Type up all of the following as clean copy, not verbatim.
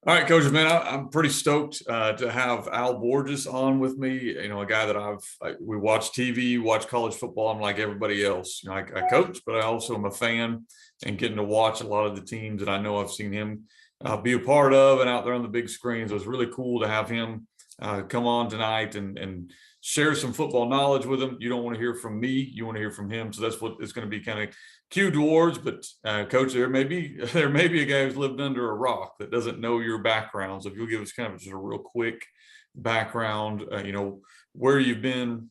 All right, coaches, man, I'm pretty stoked to have Al Borges on with me. A guy that we watch TV, watch college football. I'm like everybody else. I coach, but I also am a fan and getting to watch a lot of the teams that I know I've seen him be a part of and out there on the big screens. It was really cool to have him come on tonight and share some football knowledge with him. You don't want to hear from me; you want to hear from him. So that's what it's going to be kind of Q towards, but coach, there may be a guy who's lived under a rock that doesn't know your background. So if you'll give us kind of just a real quick background, where you've been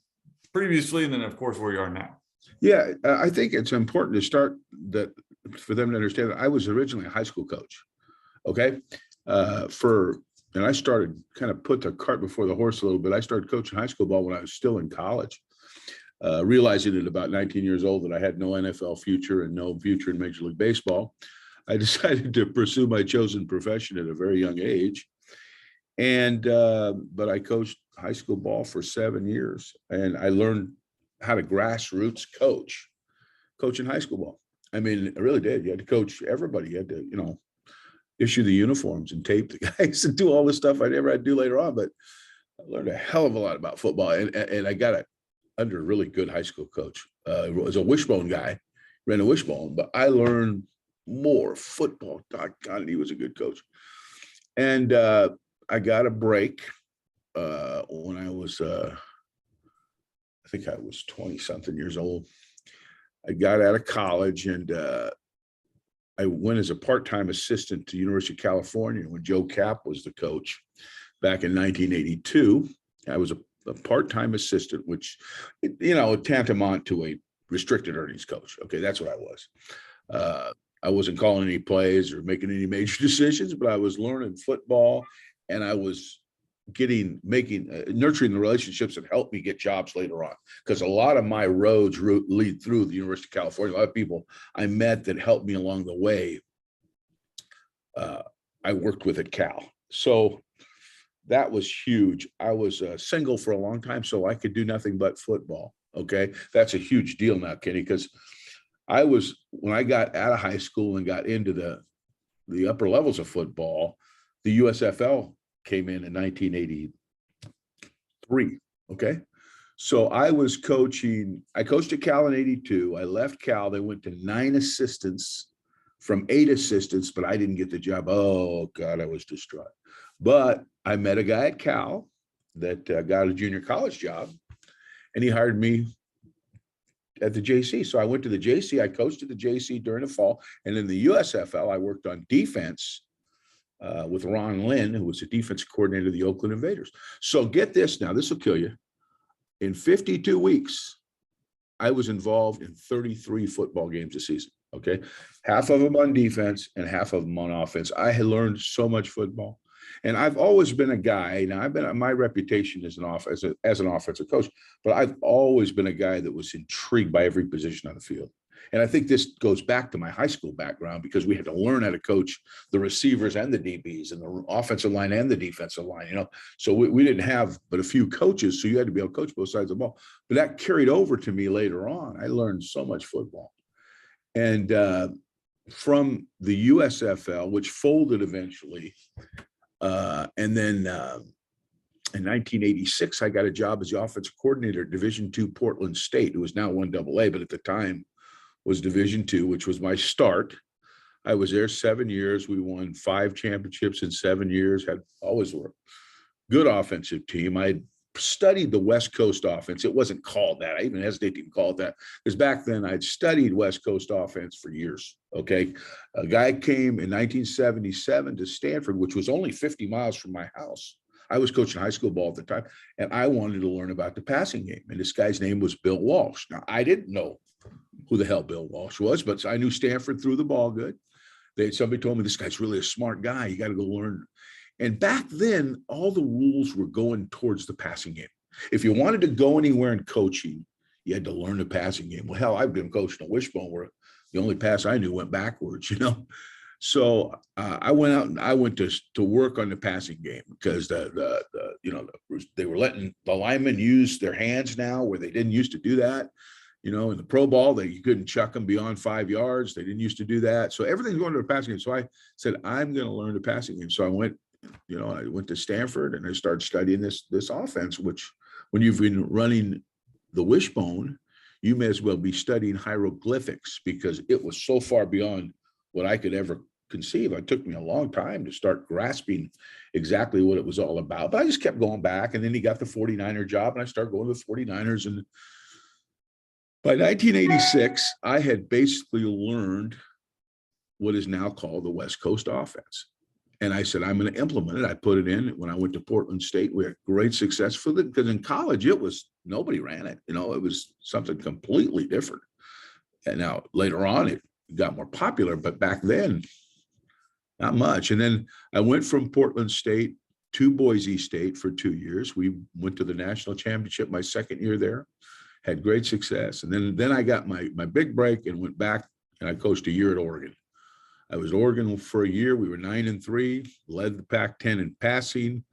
previously, and then of course where you are now. Yeah, I think it's important to start that for them to understand that I was originally a high school coach. Okay, and I started kind of put the cart before the horse a little bit. I started coaching high school ball when I was still in college. Realizing at about 19 years old that I had no NFL future and no future in Major League Baseball, I decided to pursue my chosen profession at a very young age. But I coached high school ball for 7 years, and I learned how to grassroots coaching high school ball. I mean, I really did. You had to coach everybody. You had to, issue the uniforms and tape the guys and do all this stuff I never had to do later on. But I learned a hell of a lot about football, and I got under a really good high school coach. Was a wishbone guy, ran a wishbone, but I learned more football. God, he was a good coach. And I got a break when I was, I think I was 20 something years old. I got out of college and I went as a part-time assistant to University of California when Joe Cap was the coach back in 1982. I was a part-time assistant, which, tantamount to a restricted earnings coach. Okay, that's what I was. I wasn't calling any plays or making any major decisions, but I was learning football, and I was nurturing the relationships that helped me get jobs later on. Because a lot of my roads lead through the University of California. A lot of people I met that helped me along the way, I worked with at Cal. So that was huge. I was single for a long time, so I could do nothing but football. Okay. That's a huge deal now, Kenny, because when I got out of high school and got into the upper levels of football, the USFL came in 1983. Okay. So I coached at Cal in 82. I left Cal. They went to 9 assistants from 8 assistants, but I didn't get the job. Oh God, I was distraught. But I met a guy at Cal that got a junior college job, and he hired me at the JC. So I went to the JC. I coached at the JC during the fall. And in the USFL, I worked on defense with Ron Lynn, who was the defense coordinator of the Oakland Invaders. So get this now, this will kill you. In 52 weeks, I was involved in 33 football games a season. Okay. Half of them on defense and half of them on offense. I had learned so much football. And I've always been a guy. Now, my reputation as an offensive coach, but I've always been a guy that was intrigued by every position on the field. And I think this goes back to my high school background, because we had to learn how to coach the receivers and the DBs and the offensive line and the defensive line, So we didn't have but a few coaches, so you had to be able to coach both sides of the ball. But that carried over to me later on. I learned so much football. And from the USFL, which folded eventually, and then in 1986, I got a job as the offensive coordinator at Division II Portland State. It was now 1AA, but at the time was Division II, which was my start. I was there 7 years. We won 5 championships in 7 years. Had always worked. Good offensive team. I studied the West Coast offense. It wasn't called that. I even hesitate to even call it that, because back then I'd studied West Coast offense for years. Okay. A guy came in 1977 to Stanford, which was only 50 miles from my house. I was coaching high school ball at the time, and I wanted to learn about the passing game. And this guy's name was Bill Walsh. Now, I didn't know who the hell Bill Walsh was, but I knew Stanford threw the ball good. Somebody told me, this guy's really a smart guy. You got to go learn. And back then, all the rules were going towards the passing game. If you wanted to go anywhere in coaching, you had to learn the passing game. Well, hell, I've been coaching a wishbone where the only pass I knew went backwards, So I went out and I went to work on the passing game, because they were letting the linemen use their hands now where they didn't used to do that. in the pro ball, you couldn't chuck them beyond 5 yards. They didn't used to do that. So everything's going to the passing game. So I said, I'm going to learn the passing game. So I went to Stanford and I started studying this offense, which when you've been running the wishbone, you may as well be studying hieroglyphics because it was so far beyond what I could ever conceive. It took me a long time to start grasping exactly what it was all about. But I just kept going back. And then he got the 49er job and I started going to the 49ers. And by 1986, I had basically learned what is now called the West Coast offense. And I said, I'm going to implement it. I put it in. When I went to Portland State, we had great success with it because in college, nobody ran it. It was something completely different. And now later on, it got more popular, but back then, not much. And then I went from Portland State to Boise State for 2 years. We went to the national championship my second year there, had great success. And then I got my big break and went back and I coached a year at Oregon. I was at Oregon for a year. We were 9-3, led the Pac-10 in passing,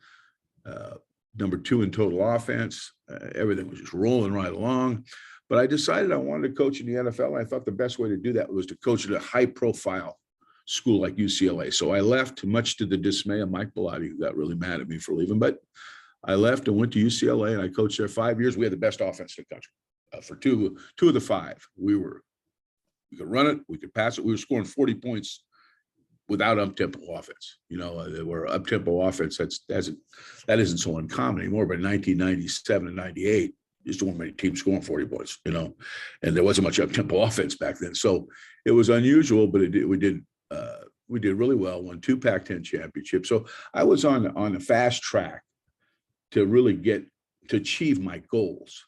number 2 in total offense. Everything was just rolling right along. But I decided I wanted to coach in the NFL. And I thought the best way to do that was to coach at a high-profile school like UCLA. So I left, much to the dismay of Mike Bellotti, who got really mad at me for leaving. But I left and went to UCLA, and I coached there 5 years. We had the best offense in the country for two of the 5. We could run it, we could pass it. We were scoring 40 points without up-tempo offense. There were up-tempo offense. That isn't so uncommon anymore. But in 1997 and 98, just weren't many teams scoring 40 points, and there wasn't much up-tempo offense back then. So it was unusual, but we did really well, won 2 Pac-10 championships. So I was on a fast track to really to achieve my goals.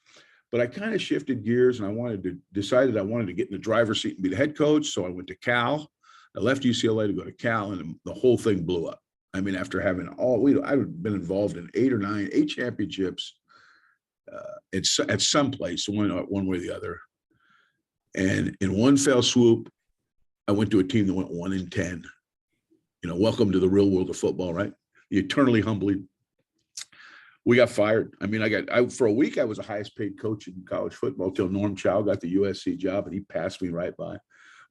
But I kind of shifted gears and decided I wanted to get in the driver's seat and be the head coach. So I went to Cal. I left UCLA to go to Cal, and the whole thing blew up. I mean, after having I've been involved in 8 championships at some place, one way or the other. And in one fell swoop, I went to a team that went 1-10. Welcome to the real world of football, right? The eternally humbling. We got fired. I mean, for a week, I was the highest paid coach in college football till Norm Chow got the USC job, and he passed me right by.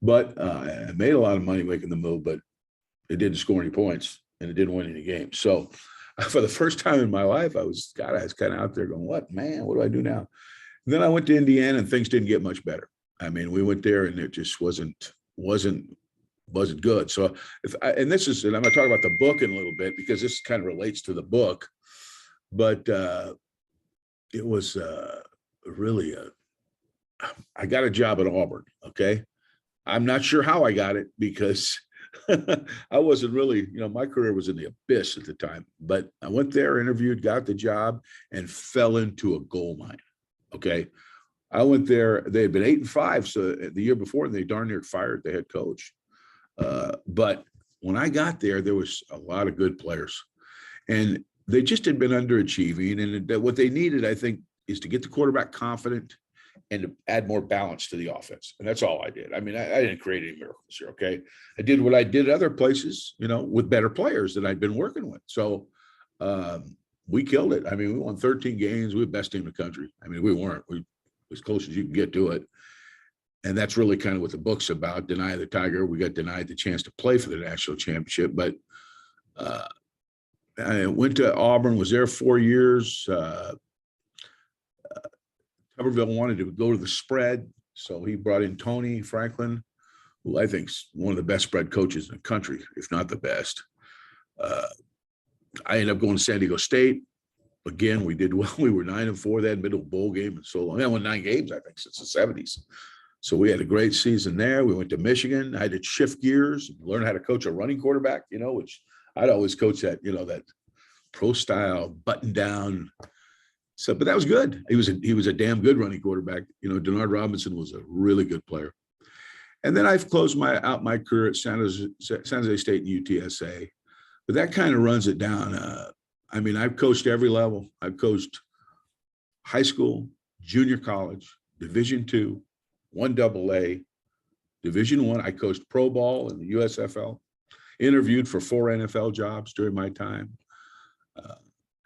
But I made a lot of money making the move, but it didn't score any points and it didn't win any games. So for the first time in my life, I was kind of out there going, what do I do now? And then I went to Indiana and things didn't get much better. I mean, we went there and it just wasn't good. So I'm going to talk about the book in a little bit because this kind of relates to the book, but it was really I got a job at Auburn. Okay. I'm not sure how I got it because I wasn't really, my career was in the abyss at the time, but I went there, interviewed, got the job, and fell into a gold mine. Okay. I went there, they had been 8-5. So the year before, and they darn near fired the head coach. But when I got there was a lot of good players and they just had been underachieving. And what they needed, I think, is to get the quarterback confident and to add more balance to the offense. And that's all I did. I mean, I didn't create any miracles here, okay? I did what I did at other places, with better players that I'd been working with. So we killed it. I mean, we won 13 games. We were the best team in the country. I mean, we weren't. We as close as you can get to it. And that's really kind of what the book's about. Deny the Tiger. We got denied the chance to play for the national championship. But I went to Auburn, was there 4 years. Tuberville wanted to go to the spread, so he brought in Tony Franklin, who I think is one of the best spread coaches in the country, if not the best. I ended up going to San Diego State. Again, we did well. We were 9-4. They had middle bowl game and so long. I won 9 games, I think, since the 70s. So we had a great season there. We went to Michigan. I had to shift gears and learn how to coach a running quarterback, which I'd always coach that, that pro style button down. So, but that was good. He was a damn good running quarterback. Denard Robinson was a really good player. And then I've closed out my career at San Jose State and UTSA. But that kind of runs it down. I mean, I've coached every level. I've coached high school, junior college, Division II, 1AA, Division I. I coached pro ball in the USFL, interviewed for 4 NFL jobs during my time.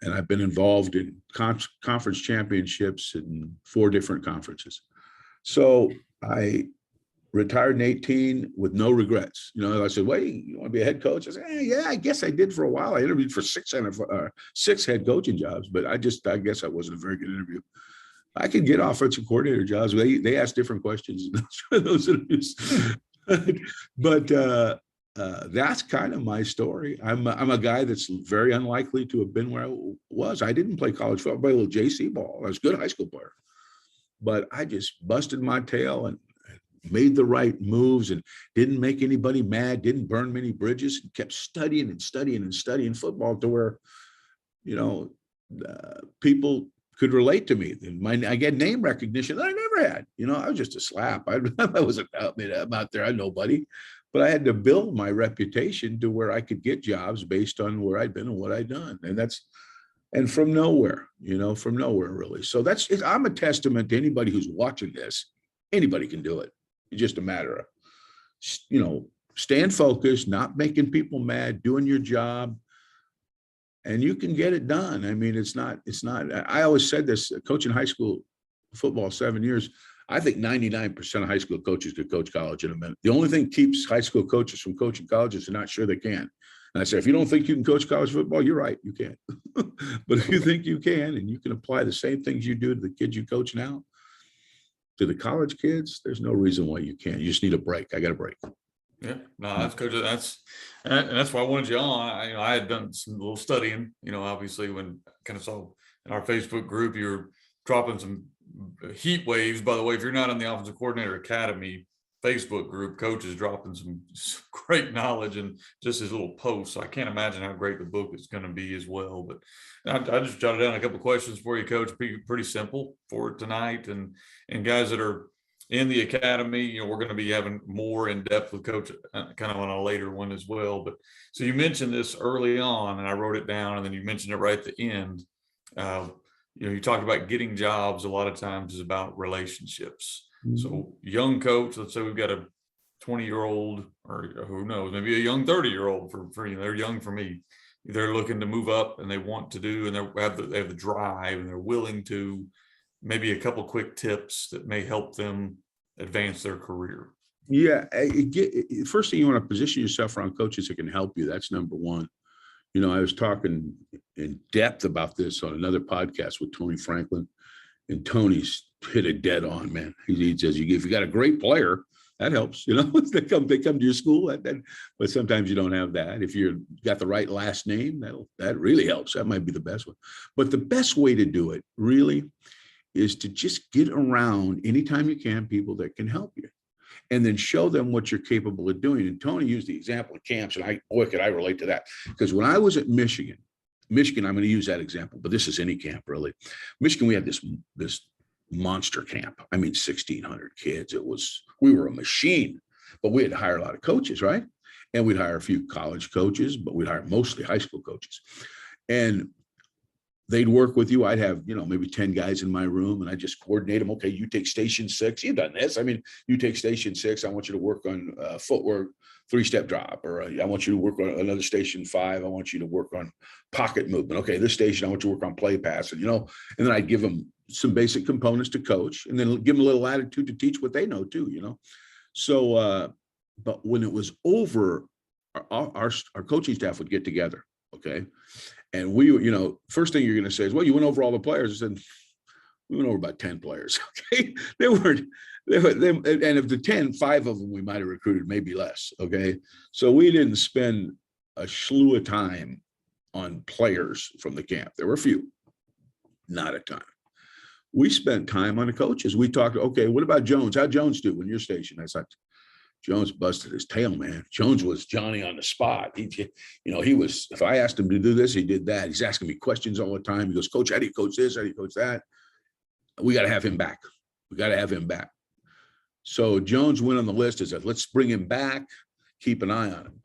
And I've been involved in conference championships in 4 different conferences. So I retired in 18 with no regrets. You know, I said, wait, you want to be a head coach? I said, yeah, I guess I did for a while. I interviewed for six head coaching jobs, but I guess I wasn't a very good interview. I could get offensive coordinator jobs. They ask different questions in those interviews. But that's kind of my story. I'm a guy that's very unlikely to have been where I was. I didn't play college football. I played a little JC ball. I was a good high school player, but I just busted my tail and made the right moves and didn't make anybody mad, didn't burn many bridges, and kept studying and studying and studying football to where, you know, people could relate to me. I get name recognition that I never had. You know, I was just a slap. I wasn't out there. I'm nobody, but I had to build my reputation to where I could get jobs based on where I'd been and what I'd done. And from nowhere, from nowhere really. So I'm a testament to anybody who's watching this. Anybody can do it. It's just a matter of, staying focused, not making people mad, doing your job, and you can get it done. I mean, it's not, I always said this, coaching high school football 7 years, I think 99% of high school coaches could coach college in a minute. The only thing keeps high school coaches from coaching college is they're not sure they can. And I say, if you don't think you can coach college football, you're right, you can't. But if you think you can, and you can apply the same things you do to the kids you coach now, to the college kids, there's no reason why you can't. You just need a break. I got a break. Yeah, no, that's Coach. That's why I wanted you on. I had done some little studying, obviously when I kind of saw in our Facebook group, you're dropping some heat waves. By the way, if you're not in the Offensive Coordinator Academy Facebook group, Coach is dropping some great knowledge and just his little posts. I can't imagine how great the book is going to be as well. But I just jotted down a couple of questions for you, Coach. Pretty simple for tonight, and guys that are in the academy, we're going to be having more in depth with Coach kind of on a later one as well. But so you mentioned this early on, and I wrote it down, and then you mentioned it right at the end. You talked about getting jobs. A lot of times is about relationships. Mm-hmm. So young coach, let's say we've got a 20-year-old, or who knows, maybe a young 30-year-old for they're young for me. They're looking to move up and they want to do, and they have the drive and they're willing to. Maybe a couple quick tips that may help them advance their career. Yeah. First thing, you want to position yourself around coaches that can help you. That's number one. I was talking in depth about this on another podcast with Tony Franklin, and Tony's hit it dead on, man. He says, if you got a great player, that helps, they come to your school, but sometimes you don't have that. If you've got the right last name, that really helps. That might be the best one. But the best way to do it really is to just get around anytime you can people that can help you, and then show them what you're capable of doing. And Tony used the example of camps, and could I relate to that? Because when I was at Michigan, I'm going to use that example, but this is any camp really. Michigan, we had this monster camp. I mean, 1,600 kids. We were a machine, but we had to hire a lot of coaches, right? And we'd hire a few college coaches, but we'd hire mostly high school coaches. And they'd work with you. I'd have, maybe 10 guys in my room, and I just coordinate them. Okay, you take station 6. You've done this. I mean, you take station 6. I want you to work on footwork, 3-step drop, or I want you to work on another station 5. I want you to work on pocket movement. Okay, this station, I want you to work on play pass. And, and then I'd give them some basic components to coach, and then give them a little latitude to teach what they know too, So, but when it was over, our coaching staff would get together. Okay. And we, first thing you're going to say is, well, you went over all the players. I said, we went over about 10 players. Okay. They weren't, and of the 10, 5 of them we might have recruited, maybe less. Okay. So we didn't spend a slew of time on players from the camp. There were a few, not a ton. We spent time on the coaches. We talked, okay, what about Jones? How'd Jones do when you're stationed? I said, Jones busted his tail, man. Jones was Johnny on the spot. He was, if I asked him to do this, he did that. He's asking me questions all the time. He goes, Coach, how do you coach this? How do you coach that? We got to have him back. So Jones went on the list and said, let's bring him back. Keep an eye on him.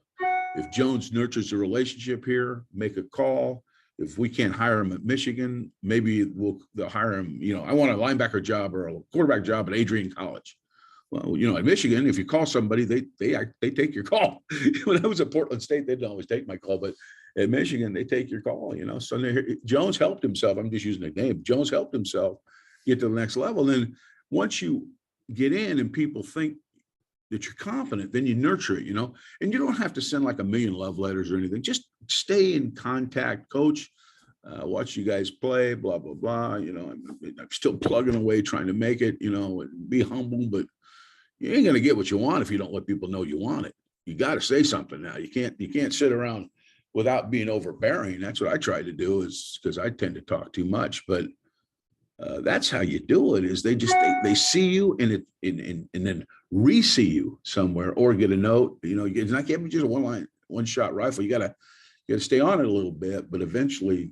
If Jones nurtures a relationship here, make a call. If we can't hire him at Michigan, maybe they'll hire him. I want a linebacker job or a quarterback job at Adrian College. Well, at Michigan, if you call somebody, they take your call. When I was at Portland State, they didn't always take my call, but at Michigan, they take your call. So Jones helped himself. I'm just using a name. Jones helped himself get to the next level. And then once you get in and people think that you're competent, then you nurture it, and you don't have to send like a million love letters or anything. Just stay in contact, coach, watch you guys play, blah, blah, blah. I'm still plugging away, trying to make it, and be humble, but you ain't going to get what you want if you don't let people know you want it. You got to say something now. You can't sit around without being overbearing. That's what I try to do, is because I tend to talk too much, but that's how you do it. Is they see you and then re-see you somewhere, or get a note. It's not giving just a one shot rifle. You gotta stay on it a little bit, but eventually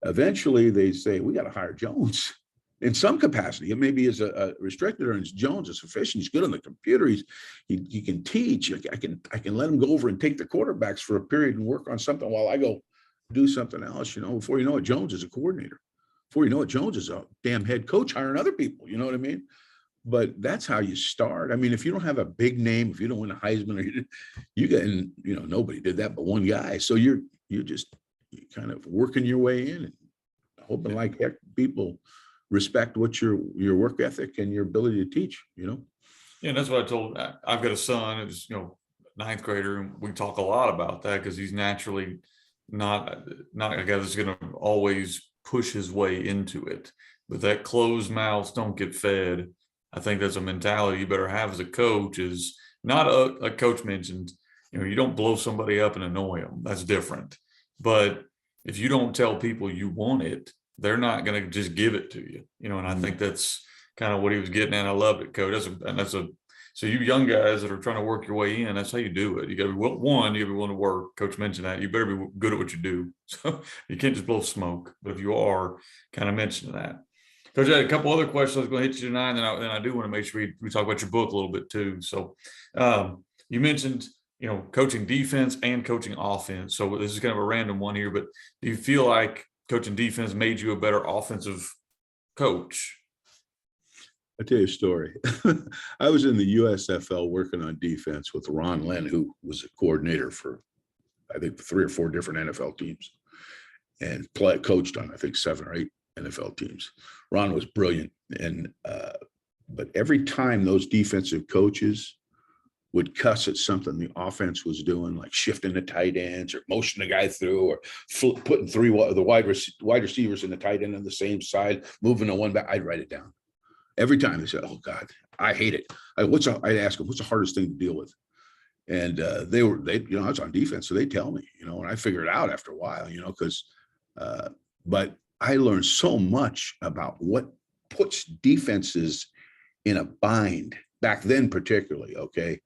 they say, we got to hire Jones in some capacity. It maybe is a restricted, or Jones is sufficient. He's good on the computer. He can teach. I can let him go over and take the quarterbacks for a period and work on something while I go do something else. Before you know it, Jones is a coordinator. Before you know it, Jones is a damn head coach hiring other people. You know what I mean? But that's how you start. I mean, if you don't have a big name, if you don't win a Heisman, or you get, and nobody did that but one guy. So you're kind of working your way in and hoping like heck people respect what your work ethic and your ability to teach. Yeah, and that's what I told. I've got a son who's ninth grader, and we talk a lot about that because he's naturally not a guy that's going to always push his way into it. But that closed mouths don't get fed. I think that's a mentality you better have as a coach. Is not a coach mentioned, you don't blow somebody up and annoy them. That's different. But if you don't tell people you want it, they're not going to just give it to you, and I think that's kind of what he was getting at. I loved it, Coach. So you young guys that are trying to work your way in, that's how you do it. You got to be willing to work. Coach mentioned that. You better be good at what you do. So you can't just blow smoke. But if you are, kind of mention that. Coach, I had a couple other questions I was going to hit you tonight, and then I do want to make sure we talk about your book a little bit too. So you mentioned, coaching defense and coaching offense. So this is kind of a random one here, but do you feel like coaching defense made you a better offensive coach? I'll tell you a story. I was in the USFL working on defense with Ron Lynn, who was a coordinator for, I think, 3 or 4 different NFL teams, and coached on, I think, 7 or 8 NFL teams. Ron was brilliant. But every time those defensive coaches would cuss at something the offense was doing, like shifting the tight ends or motioning the guy through, or putting 3 the wide receivers in the tight end on the same side, moving to one back, I'd write it down. Every time they said, "Oh God, I hate it." I'd ask them, "What's the hardest thing to deal with?" And I was on defense, so they tell me, and I figure it out after a while, because, but I learned so much about what puts defenses in a bind back then, particularly. Okay,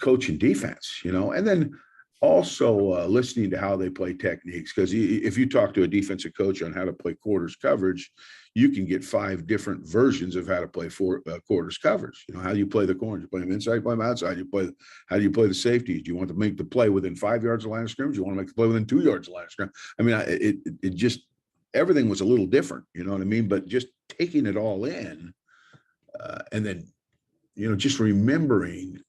coaching defense, and then also listening to how they play techniques. Because if you talk to a defensive coach on how to play quarters coverage, you can get 5 different versions of how to play quarters coverage. How do you play the corners? You play them inside, play them outside. How do you play the safeties? Do you want to make the play within 5 yards of the line of scrimmage? You want to make the play within 2 yards of the line of scrimmage? I mean, it just, everything was a little different, you know what I mean? But just taking it all in, and then, just remembering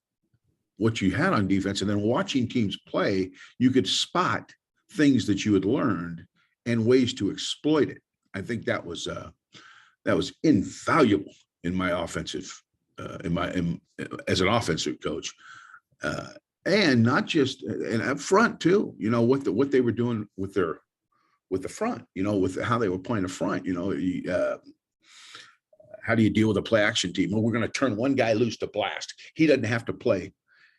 what you had on defense, and then watching teams play, you could spot things that you had learned and ways to exploit it. I think that was invaluable in my offensive, as an offensive coach, and not just, and up front too. What they were doing with the front. With how they were playing the front. How do you deal with a play action team? Well, we're going to turn one guy loose to blast. He doesn't have to play.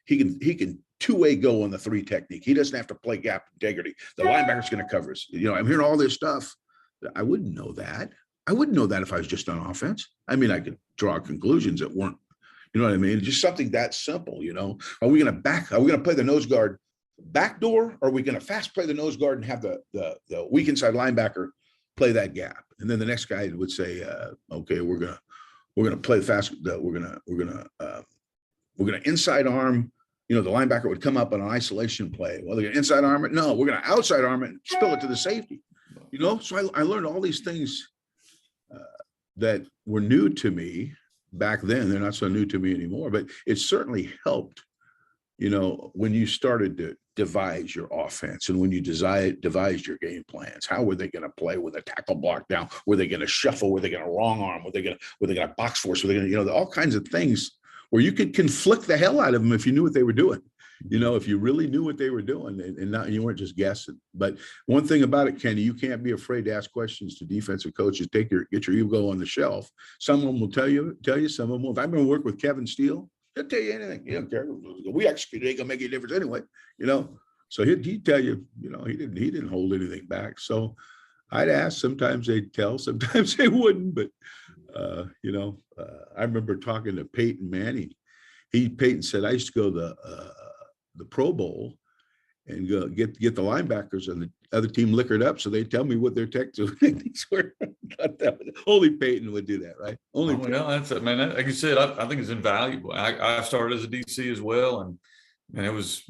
He can two-way go on the 3 technique. He doesn't have to play gap integrity. The linebacker's going to cover us. I'm hearing all this stuff. I wouldn't know that. I wouldn't know that if I was just on offense. I mean, I could draw conclusions that weren't, you know what I mean? Just something that simple, Are we going to play the nose guard back door? Or are we going to fast play the nose guard and have the weak inside linebacker play that gap? And then the next guy would say, okay, we're going to play fast. We're going to inside arm. The linebacker would come up on an isolation play. Well, they're going to inside arm it. No, we're going to outside arm it and spill it to the safety. So I learned all these things that were new to me back then. They're not so new to me anymore, but it certainly helped when you started to devise your offense and when you devised your game plans, how were they going to play with a tackle block down? Were they going to shuffle? Were they going to wrong arm? Were they going to box force? Were they going to, all kinds of things where you could conflict the hell out of them if you knew what they were doing. If you really knew what they were doing and not, you weren't just guessing. But one thing about it, Kenny, you can't be afraid to ask questions to defensive coaches. Get your ego on the shelf. Some of them will tell you, some of them won't. I've been working with Kevin Steele. He'll tell you anything. He don't care. We execute. It ain't gonna make any difference anyway. So he'd tell you. He didn't hold anything back. So I'd ask. Sometimes they'd tell. Sometimes they wouldn't. But I remember talking to Peyton Manning. Peyton said, I used to go to the Pro Bowl and go get the linebackers and the other team liquored up, so they tell me what their techniques were. Only Peyton would do that, right? Only. Well, that's it, man. Like you said, I think it's invaluable. I started as a DC as well, and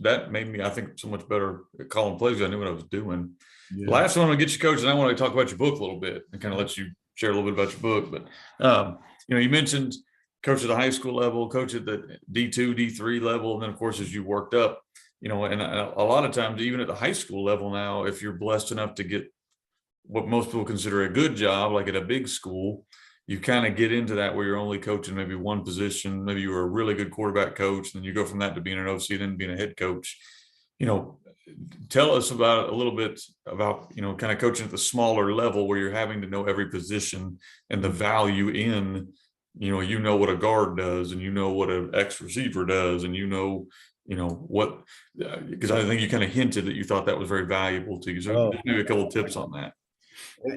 that made me, I think, so much better at calling plays. I knew what I was doing. Yeah. Last one, I'm gonna get you, Coach, and I want to talk about your book a little bit and kind of let you share a little bit about your book. But you mentioned coach at the high school level, coach at the D2, D3 level, and then of course as you worked up, and a lot of times even at the high school level now, if you're blessed enough to get what most people consider a good job, like at a big school, you kind of get into that where you're only coaching maybe one position. Maybe you were a really good quarterback coach, then you go from that to being an OC, then being a head coach. Tell us about a little bit about, kind of coaching at the smaller level where you're having to know every position and the value in, what a guard does, and what an X receiver does, and what, because I think you kind of hinted that you thought that was very valuable to you. So maybe a couple of tips on that.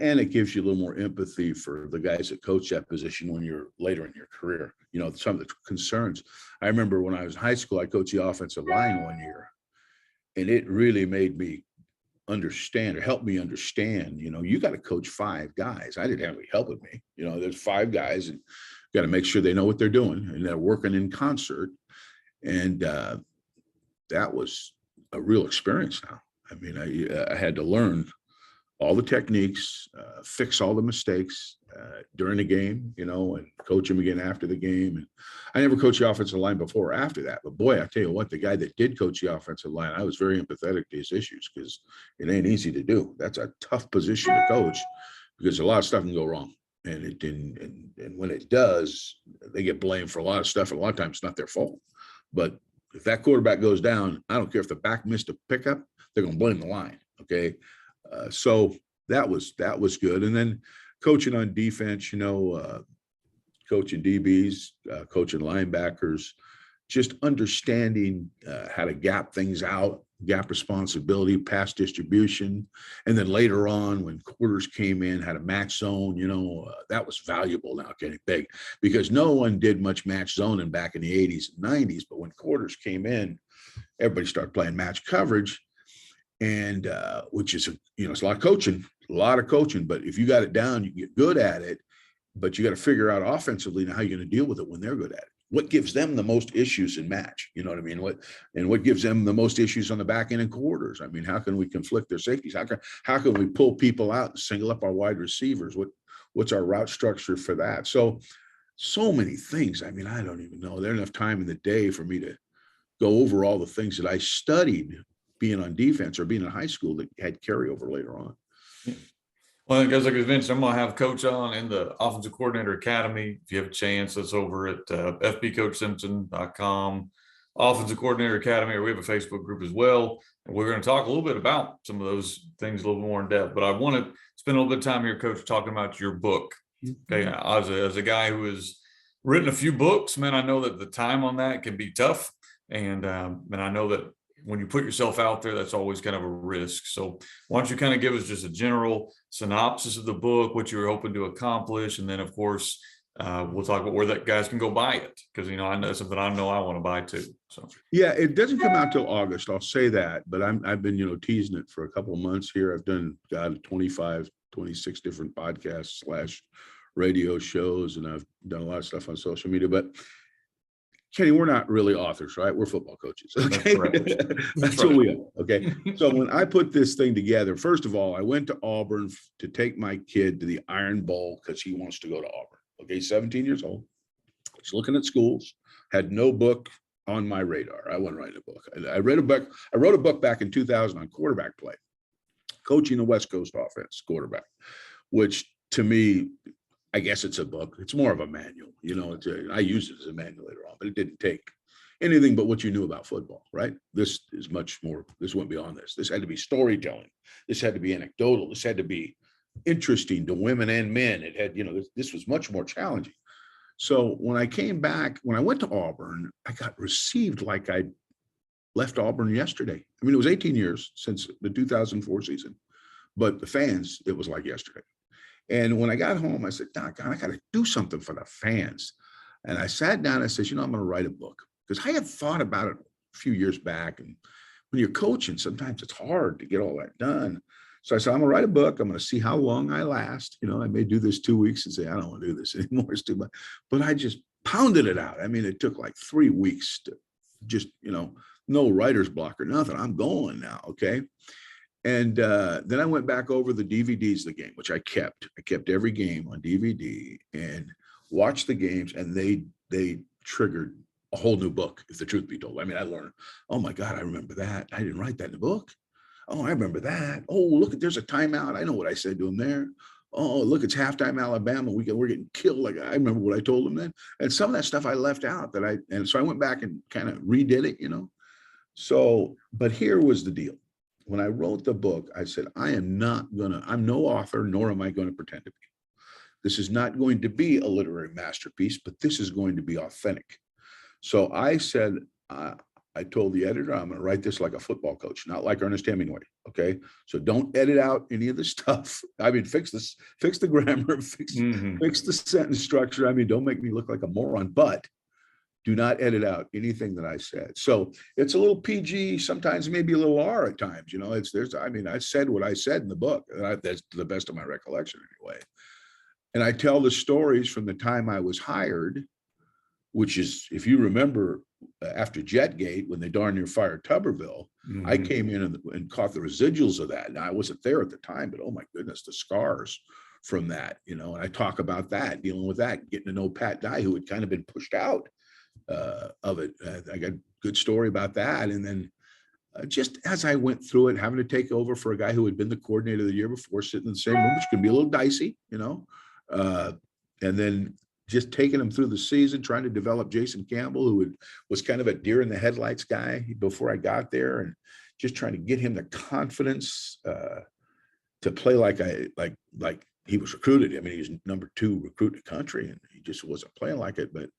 And it gives you a little more empathy for the guys that coach that position when you're later in your career. Some of the concerns. I remember when I was in high school, I coached the offensive line one year, and it really made me understand, or helped me understand, you got to coach 5 guys. I didn't have any help with me. There's 5 guys, and got to make sure they know what they're doing and they're working in concert. And that was a real experience now. I mean, I had to learn all the techniques, fix all the mistakes during the game, and coach them again after the game. And I never coached the offensive line before or after that. But boy, I tell you what, the guy that did coach the offensive line, I was very empathetic to his issues, because it ain't easy to do. That's a tough position to coach, because a lot of stuff can go wrong. And it didn't, and when it does, they get blamed for a lot of stuff. And a lot of times it's not their fault. But if that quarterback goes down, I don't care if the back missed a pickup, they're going to blame the line. Okay. So that was good. And then coaching on defense, coaching DBs, coaching linebackers, just understanding how to gap things out, gap responsibility, pass distribution. And then later on, when quarters came in, how to match zone, that was valuable now getting big, because no one did much match zoning back in the 80s and 90s. But when quarters came in, everybody started playing match coverage. And which is, it's a lot of coaching, but if you got it down, you can get good at it. But you got to figure out offensively now how you're going to deal with it when they're good at it. What gives them the most issues in match? You know what I mean? What gives them the most issues on the back end and quarters? I mean, how can we conflict their safeties? How can we pull people out and single up our wide receivers? What's our route structure for that? So many things. I mean, I don't even know. There's enough time in the day for me to go over all the things that I studied being on defense or being in high school that had carryover later on. Yeah. Well, guys, like I mentioned, I'm going to have Coach on in the Offensive Coordinator Academy. If you have a chance, that's over at fbcoachsimpson.com, Offensive Coordinator Academy, or we have a Facebook group as well. And we're going to talk a little bit about some of those things a little more in depth. But I want to spend a little bit of time here, Coach, talking about your book. Okay, as a guy who has written a few books, man, I know that the time on that can be tough. And I know that when you put yourself out there, that's always kind of a risk. So why don't you kind of give us just a general synopsis of the book, what you were hoping to accomplish. And then of course, we'll talk about where that guys can go buy it. Because, I know something I know I want to buy too. So yeah, it doesn't come out till August. I'll say that, but I've been, teasing it for a couple of months here. I've done 25, 26 different podcasts / radio shows, and I've done a lot of stuff on social media, but Kenny, we're not really authors, right? We're football coaches. Okay. That's what we are. Okay. So when I put this thing together, first of all, I went to Auburn to take my kid to the Iron Bowl because he wants to go to Auburn. Okay. 17 years old. He's looking at schools, had no book, on my radar. I wasn't writing a book. I read a book. I wrote a book back in 2000 on quarterback play, coaching the West Coast offense quarterback, which to me, I guess it's a book. It's more of a manual. I used it as a manual later on, but it didn't take anything but what you knew about football, right? This is much more. This went beyond this. This had to be storytelling. This had to be anecdotal. This had to be interesting to women and men. It had, this was much more challenging. So when I came back, when I went to Auburn, I got received like I left Auburn yesterday. I mean, it was 18 years since the 2004 season, but the fans, it was like yesterday. And when I got home, I said, Doc, I got to do something for the fans. And I sat down, I said, I'm going to write a book, because I had thought about it a few years back. And when you're coaching, sometimes it's hard to get all that done. So I said, I'm going to write a book. I'm going to see how long I last. I may do this 2 weeks and say, I don't want to do this anymore. It's too much. But I just pounded it out. I mean, it took like 3 weeks to just, no writer's block or nothing. I'm going now. Okay. And then I went back over the DVDs of the game, which I kept. I kept every game on DVD and watched the games, and they triggered a whole new book, if the truth be told. I mean, I learned, oh my God, I remember that. I didn't write that in the book. Oh, I remember that. Oh, look, there's a timeout. I know what I said to him there. Oh, look, it's halftime Alabama. We're getting killed. Like, I remember what I told him then. And some of that stuff I left out and so I went back and kind of redid it, So, but here was the deal. When I wrote the book, I said, I'm no author, nor am I going to pretend to be. This is not going to be a literary masterpiece, but this is going to be authentic. So I said, I told the editor, I'm going to write this like a football coach, not like Ernest Hemingway. Okay. So don't edit out any of the stuff. I mean, fix the grammar, fix the sentence structure. I mean, don't make me look like a moron, but do not edit out anything that I said. So it's a little PG, sometimes maybe a little R at times, I said what I said in the book. That's to the best of my recollection anyway. And I tell the stories from the time I was hired, which is, if you remember, after Jetgate, when they darn near fired Tuberville, I came in and caught the residuals of that. Now, I wasn't there at the time, but oh my goodness, the scars from that, and I talk about that, dealing with that, getting to know Pat Dye, who had kind of been pushed out of it. I got a good story about that. And then just as I went through it, having to take over for a guy who had been the coordinator the year before, sitting in the same room, which could be a little dicey, and then just taking him through the season, trying to develop Jason Campbell, who was kind of a deer in the headlights guy before I got there, and just trying to get him the confidence to play like he was recruited. I mean, he was number 2 recruit in the country, and he just wasn't playing like it. But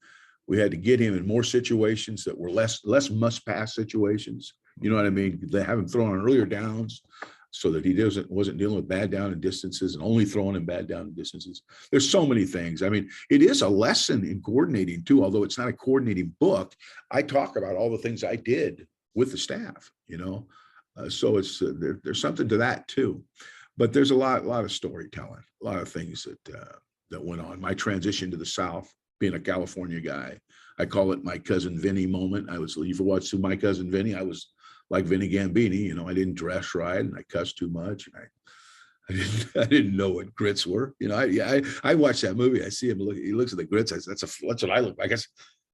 we had to get him in more situations that were less must-pass situations. You know what I mean? They have him throwing on earlier downs, so that he wasn't dealing with bad down and distances and only throwing in bad down and distances. There's so many things. I mean, it is a lesson in coordinating too, although it's not a coordinating book. I talk about all the things I did with the staff, so it's there's something to that too. But there's a lot of storytelling, a lot of things that went on. My transition to the South, being a California guy, I call it my cousin Vinny moment. If you watch My Cousin Vinny, I was like Vinny Gambini, I didn't dress right and I cussed too much. And I didn't know what grits were. I watched that movie. I see him, he looks at the grits. I said, that's what I look like. I said,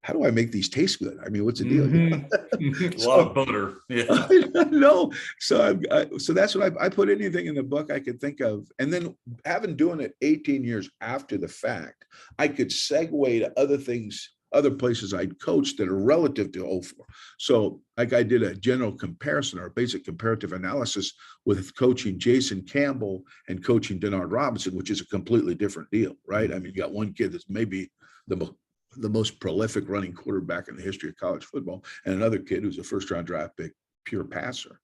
how do I make these taste good? I mean, what's the deal? A lot of butter. Yeah. No. So that's what I put anything in the book I could think of. And then having doing it 18 years after the fact, I could segue to other things, other places I'd coached that are relative to 04. So like I did a general comparison or a basic comparative analysis with coaching Jason Campbell and coaching Denard Robinson, which is a completely different deal, right? I mean, you got one kid that's maybe the most prolific running quarterback in the history of college football, and another kid who's a first-round draft pick, pure passer.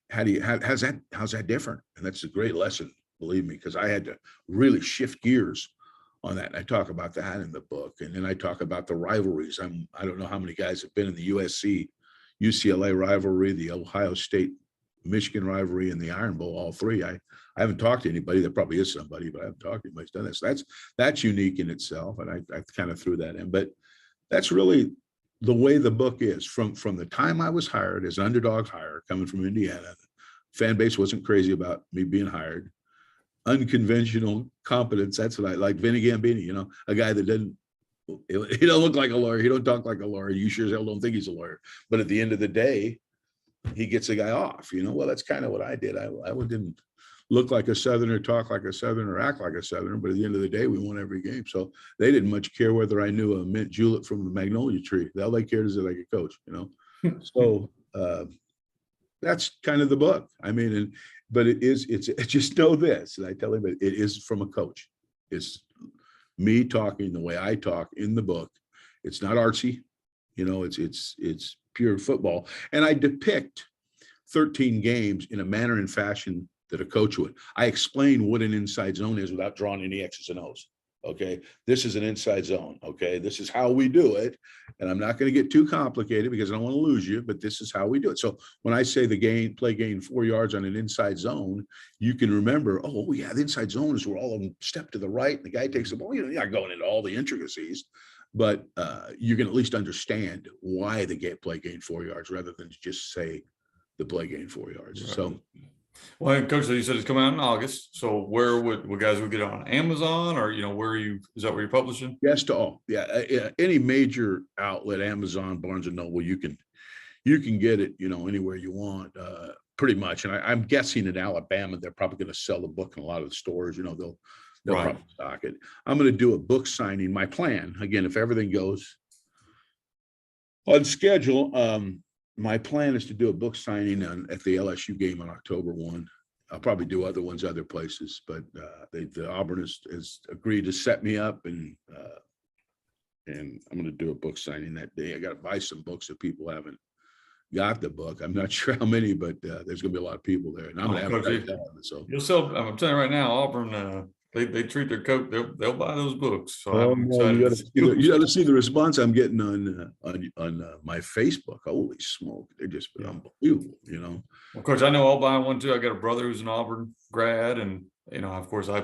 How's that different? And that's a great lesson, believe me, because I had to really shift gears on that. And I talk about that in the book. And then I talk about the rivalries. I don't know how many guys have been in the USC, UCLA rivalry, the Ohio State, Michigan rivalry, and the Iron Bowl, all three. I haven't talked to anybody. There probably is somebody, but I haven't talked to anybody who's done this. So that's unique in itself. And I kind of threw that in. But that's really the way the book is. From the time I was hired as an underdog hire, coming from Indiana, fan base wasn't crazy about me being hired. Unconventional competence. That's what I like. Vinny Gambini, a guy that He don't look like a lawyer. He don't talk like a lawyer. You sure as hell don't think he's a lawyer. But at the end of the day, he gets the guy off. Well, that's kind of what I did. I didn't look like a Southerner, talk like a Southerner, act like a Southerner. But at the end of the day, we won every game. So they didn't much care whether I knew a mint julep from a magnolia tree. All they cared is that I could coach. So that's kind of the book. I mean, but it's just know this, and I tell him it is from a coach. It's me talking the way I talk in the book. It's not artsy, it's pure football. And I depict 13 games in a manner and fashion that a coach would. I explain what an inside zone is without drawing any X's and O's. Okay, this is an inside zone. Okay, this is how we do it. And I'm not going to get too complicated because I don't want to lose you, but this is how we do it. So when I say play gain 4 yards on an inside zone, you can remember, oh yeah, the inside zone is where all of them step to the right and the guy takes the ball. You're not going into all the intricacies, but you can at least understand why the play gain 4 yards rather than just say the play gain 4 yards. Right. So. Well, Coach, you said it's coming out in August. So where would guys get it on Amazon or, where are you, is that where you're publishing? Yes to all. Yeah. Any major outlet, Amazon, Barnes and Noble, you can get it, anywhere you want, pretty much. And I'm guessing in Alabama, they're probably going to sell the book in a lot of the stores, they'll right. Probably stock it. I'm going to do a book signing. My plan, again, if everything goes on schedule, my plan is to do a book signing at the LSU game on October 1. I'll probably do other ones other places, but the Auburn has agreed to set me up, and I'm going to do a book signing that day. I got to buy some books if people haven't got the book. I'm not sure how many, but there's going to be a lot of people there, and I'm going to have to. So you'll sell. I'm telling you right now, Auburn. They treat their coach. They'll buy those books. So I'm excited. You got to see the response I'm getting on my Facebook. Holy smoke, they're just unbelievable. Well, Coach, I know I'll buy one too. I got a brother who's an Auburn grad, and of course, I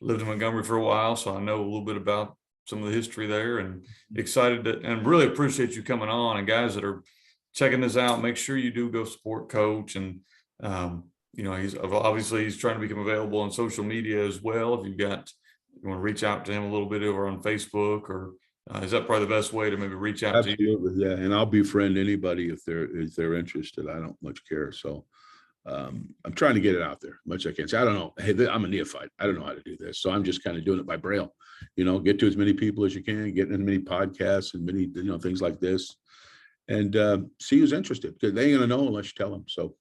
lived in Montgomery for a while, so I know a little bit about some of the history there. And excited and really appreciate you coming on. And guys that are checking this out, make sure you do go support Coach. And he's trying to become available on social media as well. If you want to reach out to him a little bit over on Facebook, or is that probably the best way to maybe reach out to you? Absolutely, yeah. And I'll befriend anybody if they're interested. I don't much care. So I'm trying to get it out there much I can. So I don't know. Hey, I'm a neophyte. I don't know how to do this. So I'm just kind of doing it by braille. Get to as many people as you can, get in as many podcasts and many things like this, and see who's interested, because they ain't gonna know unless you tell them. So.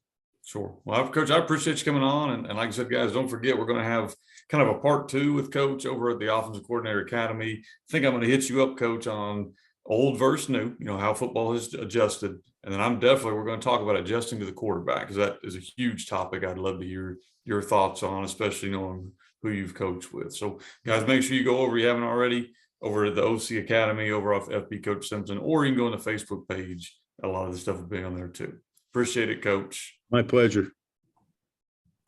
Sure. Well, Coach, I appreciate you coming on. And like I said, guys, don't forget, we're going to have kind of a part 2 with Coach over at the Offensive Coordinator Academy. I think I'm going to hit you up, Coach, on old versus new, how football has adjusted. And then we're going to talk about adjusting to the quarterback, because that is a huge topic I'd love to hear your thoughts on, especially knowing who you've coached with. So, guys, make sure you go over, if you haven't already, over at the OC Academy over off FB Coach Simpson, or you can go on the Facebook page. A lot of the stuff will be on there too. Appreciate it, Coach. My pleasure.